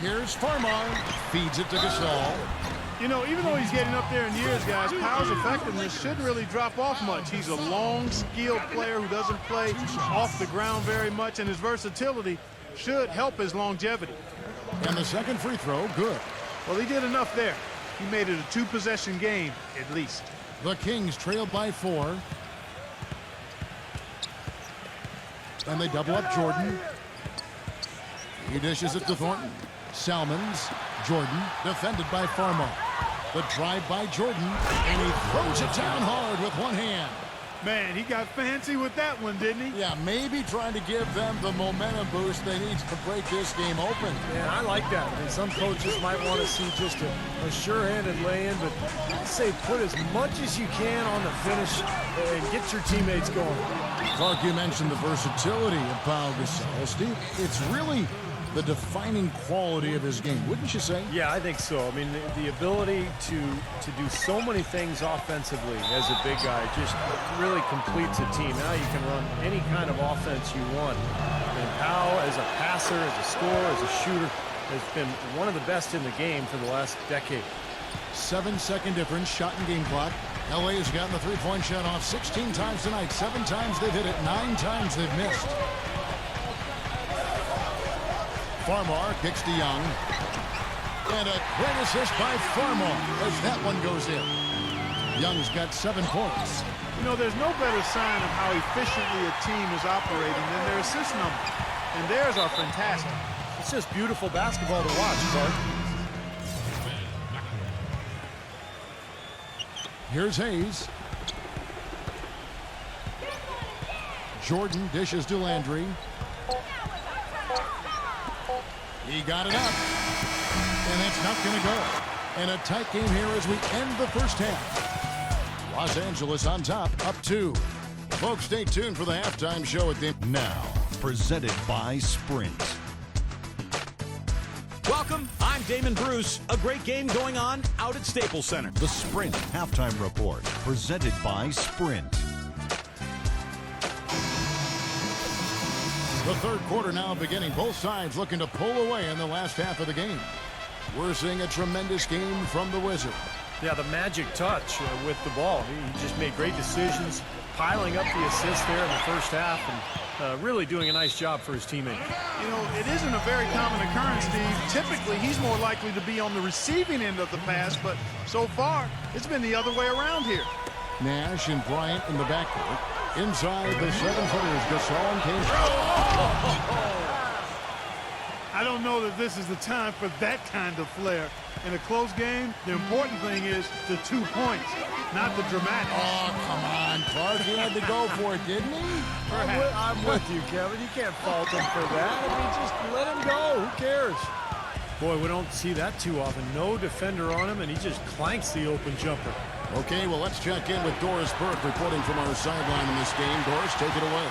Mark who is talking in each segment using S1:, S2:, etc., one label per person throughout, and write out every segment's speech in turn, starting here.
S1: Here's Farmar. Feeds it to Gasol.
S2: You know, even though he's getting up there in years, guys, Powell's effectiveness shouldn't really drop off much. He's a long, skilled player who doesn't play off the ground very much, and his versatility should help his longevity.
S1: And the second free throw, good.
S2: Well, he did enough there. He made it a two-possession game, at least.
S1: The Kings trailed by 4. And they double up Jordan. He dishes it to Thornton. Salmons. Jordan defended by Farmar. The drive by Jordan, and he throws it down hard with one hand.
S2: Man, he got fancy with that one, didn't he?
S1: Yeah, maybe trying to give them the momentum boost they need to break this game open.
S3: Yeah, I like that. I mean, some coaches might want to see just a sure-handed lay-in, but I'd say put as much as you can on the finish and get your teammates going.
S1: Clark, you mentioned the versatility of Pau Gasol. Steve, it's really the defining quality of his game, wouldn't you say?
S3: Yeah, I think so. I mean, the ability to do so many things offensively as a big guy just really completes a team. Now you can run any kind of offense you want. And Pau, as a passer, as a scorer, as a shooter, has been one of the best in the game for the last decade.
S1: 7-second difference, shot and game clock. LA has gotten the three-point shot off 16 times tonight. 7 times they've hit it, 9 times they've missed. Farmar kicks to Young. And a great assist by Farmar as that one goes in. Young's got 7 points.
S2: You know, there's no better sign of how efficiently a team is operating than their assist numbers. And theirs are fantastic.
S3: It's just beautiful basketball to watch, Clark.
S1: Here's Hayes. Jordan dishes to Landry. He got it up. And that's not going to go. And a tight game here as we end the first half. Los Angeles on top, up 2. Folks, stay tuned for the halftime show at the...
S4: Now, presented by Sprint.
S5: Welcome, I'm Damon Bruce. A great game going on out at Staples Center.
S4: The Sprint Halftime Report, presented by Sprint.
S1: The third quarter now beginning. Both sides looking to pull away in the last half of the game. We're seeing a tremendous game from the Wizard.
S3: Yeah, the magic touch with the ball. He just made great decisions, piling up the assists there in the first half, and really doing a nice job for his teammates.
S2: You know, it isn't a very common occurrence, Steve. Typically, he's more likely to be on the receiving end of the pass, but so far, it's been the other way around here.
S1: Nash and Bryant in the backcourt. Inside the 7-footers, Gasol and Kane.
S2: I don't know that this is the time for that kind of flair. In a close game, the important thing is the 2 points, not the dramatic.
S1: Oh, come on, Clark. He had to go for it, didn't he?
S3: I'm with you, Kevin. You can't fault him for that. I mean, just let him go. Who cares? Boy, we don't see that too often. No defender on him, and he just clanks the open jumper.
S1: Okay, well, let's check in with Doris Burke reporting from our sideline in this game. Doris, take it away.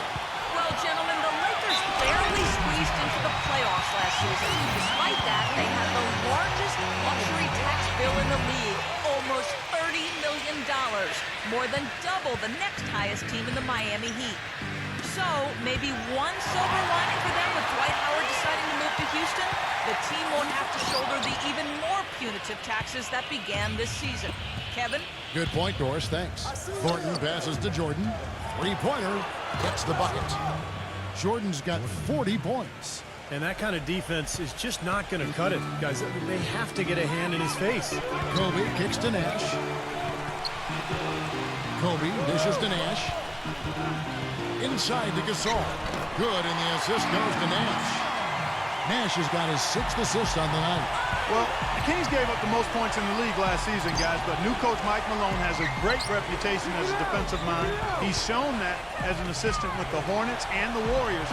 S6: Well, gentlemen, the Lakers barely squeezed into the playoffs last season. Despite that, they had the largest luxury tax bill in the league, almost $30 million, more than double the next highest team in the Miami Heat. So, maybe one silver lining for them with Dwight Howard deciding to move to Houston? The team won't have to shoulder the even more punitive taxes that began this season. Kevin?
S1: Good point, Doris. Thanks. Thornton passes to Jordan. Three-pointer gets the bucket. Jordan's got 40 points.
S3: And that kind of defense is just not going to cut it, guys. They have to get a hand in his face.
S1: Kobe kicks to Nash. Kobe dishes to Nash. Inside to Gasol. Good, and the assist goes to Nash. Nash has got his 6th assist on the night.
S2: Well, the Kings gave up the most points in the league last season, guys, but new coach Mike Malone has a great reputation as a defensive mind. He's shown that as an assistant with the Hornets and the Warriors.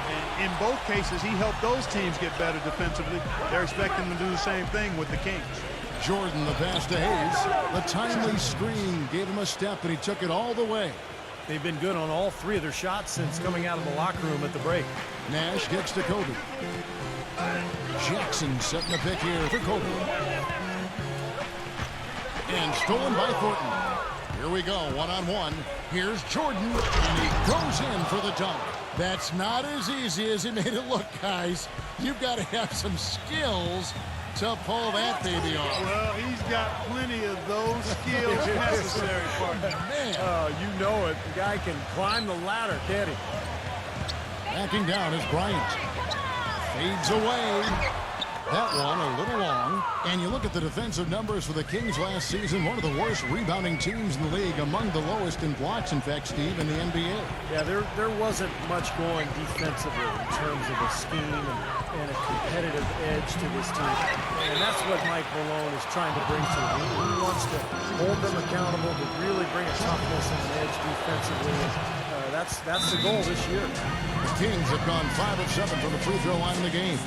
S2: And in both cases, he helped those teams get better defensively. They're expecting him to do the same thing with the Kings.
S1: Jordan, the pass to Hayes. The timely screen gave him a step, and he took it all the way.
S3: They've been good on all 3 of their shots since coming out of the locker room at the break.
S1: Nash kicks to Kobe. Jackson setting the pick here for Kobe. And stolen by Thornton. Here we go, one-on-one. Here's Jordan, and he goes in for the dunk. That's not as easy as he made it look, guys. You've got to have some skills to pull that baby off.
S2: Well, he's got plenty of those skills necessary, partner.
S1: Man.
S3: Oh, you know it. The guy can climb the ladder, can't he?
S1: Backing down is Bryant. Fades away. That one a little long. And you look at the defensive numbers for the Kings last season, one of the worst rebounding teams in the league, among the lowest in blocks, in fact, Steve, in the NBA.
S3: Yeah, there wasn't much going defensively in terms of a scheme and a competitive edge to this team. And that's what Mike Malone is trying to bring to them. He wants to hold them accountable, to really bring a toughness and an edge defensively. That's the goal this year.
S1: The Kings have gone 5 of 7 from the free throw line in the game.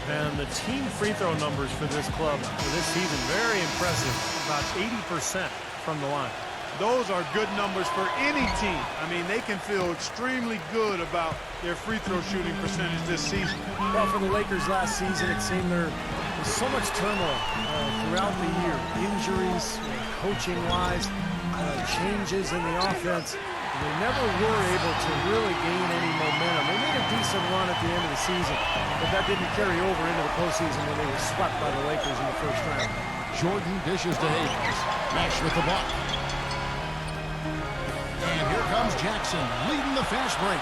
S3: And the team free throw numbers for this club for this season, very impressive. About 80% from the line.
S2: Those are good numbers for any team. I mean, they can feel extremely good about their free throw shooting percentage this season.
S3: Well, for the Lakers last season, it seemed there was so much turmoil throughout the year. Injuries, coaching-wise, changes in the offense. They never were able to really gain any momentum. They made a decent run at the end of the season, but that didn't carry over into the postseason when they were swept by the Lakers in the first round.
S1: Jordan dishes to Hayes. Nash with the block. And here comes Jackson, leading the fast break.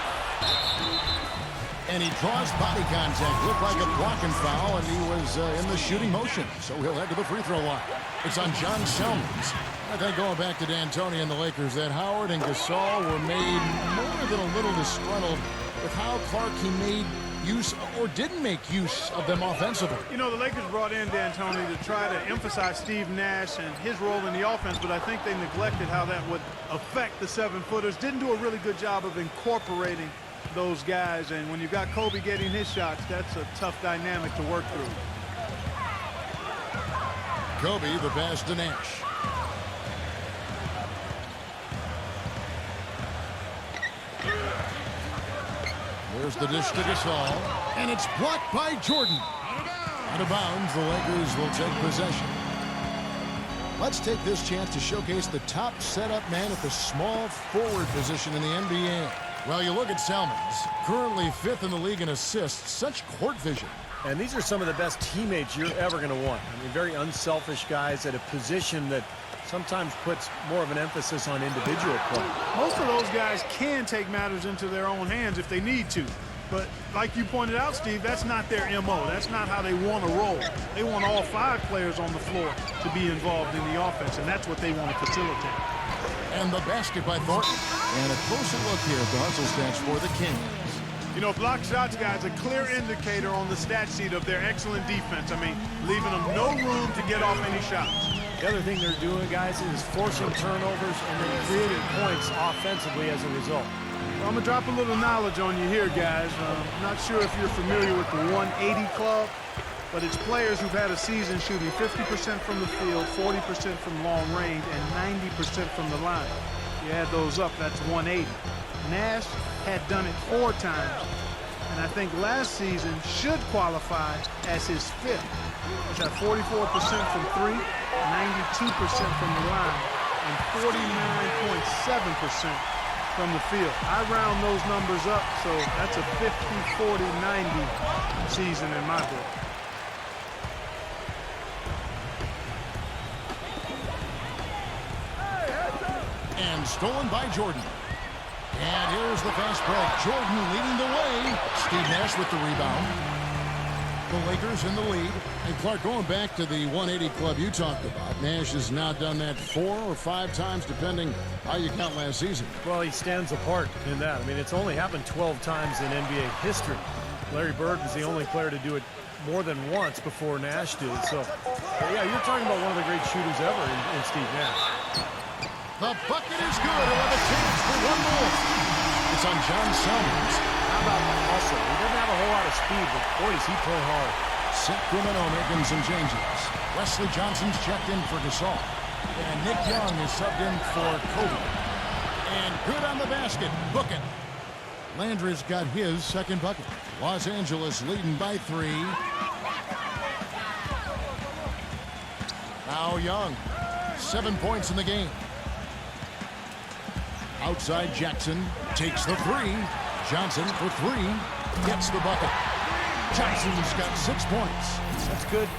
S1: And he draws body contact. Looked like a blocking foul, and he was in the shooting motion. So he'll head to the free throw line. It's on John Selmans. I think going back to D'Antoni and the Lakers, that Howard and Gasol were made more than a little disgruntled with how Clark he made use or didn't make use of them offensively.
S2: You know, the Lakers brought in D'Antoni to try to emphasize Steve Nash and his role in the offense, but I think they neglected how that would affect the 7-footers. Didn't do a really good job of incorporating those guys, and when you've got Kobe getting his shots, that's a tough dynamic to work through.
S1: Kobe, the pass to Nash. There's the dish to Gasol, and it's blocked by Jordan. Out of bounds, the Lakers will take possession. Let's take this chance to showcase the top setup man at the small forward position in the NBA. Well, you look at Selmans, currently 5th in the league in assists. Such court vision.
S3: And these are some of the best teammates you're ever going to want. I mean, very unselfish guys at a position that sometimes puts more of an emphasis on individual play.
S2: Most of those guys can take matters into their own hands if they need to. But like you pointed out, Steve, that's not their MO. That's not how they want to roll. They want all 5 players on the floor to be involved in the offense, and that's what they want to facilitate.
S1: And the basket by Thornton. And a closer look here at the hustle stats for the Kings.
S2: You know, block shots, guys, a clear indicator on the stat sheet of their excellent defense. I mean, leaving them no room to get off any shots.
S3: The other thing they're doing, guys, is forcing turnovers and then creating points offensively as a result.
S2: Well, I'm going to drop a little knowledge on you here, guys. I'm not sure if you're familiar with the 180 club, but it's players who've had a season shooting 50% from the field, 40% from long range, and 90% from the line. You add those up, that's 180. Nash had done it 4 times, and I think last season should qualify as his 5th. He shot 44% from 3, 92% from the line, and 49.7% from the field. I round those numbers up, so that's a 50-40-90 season in my book.
S1: And stolen by Jordan. And here's the fast break. Jordan leading the way. Steve Nash with the rebound. The Lakers in the lead. And Clark, going back to the 180 club you talked about, Nash has now done that 4 or 5 times, depending how you count last season.
S3: Well, he stands apart in that. I mean, it's only happened 12 times in NBA history. Larry Bird was the only player to do it more than once before Nash did. So, yeah, you're talking about one of the great shooters ever in Steve Nash.
S1: The bucket is good. He'll have a chance for one more. It's on John Selmans.
S3: How about the hustle? He doesn't have a whole lot of speed, but boy, does he play hard.
S1: Sacramento making some changes. Wesley Johnson's checked in for Gasol. And Nick Young is subbed in for Kobe. And good on the basket. Book it. Landry's got his second bucket. Los Angeles leading by 3. Now Young. 7 points in the game. Outside Jackson takes the 3. Johnson for three. Gets the bucket. Johnson's got 6 points.
S3: That's good.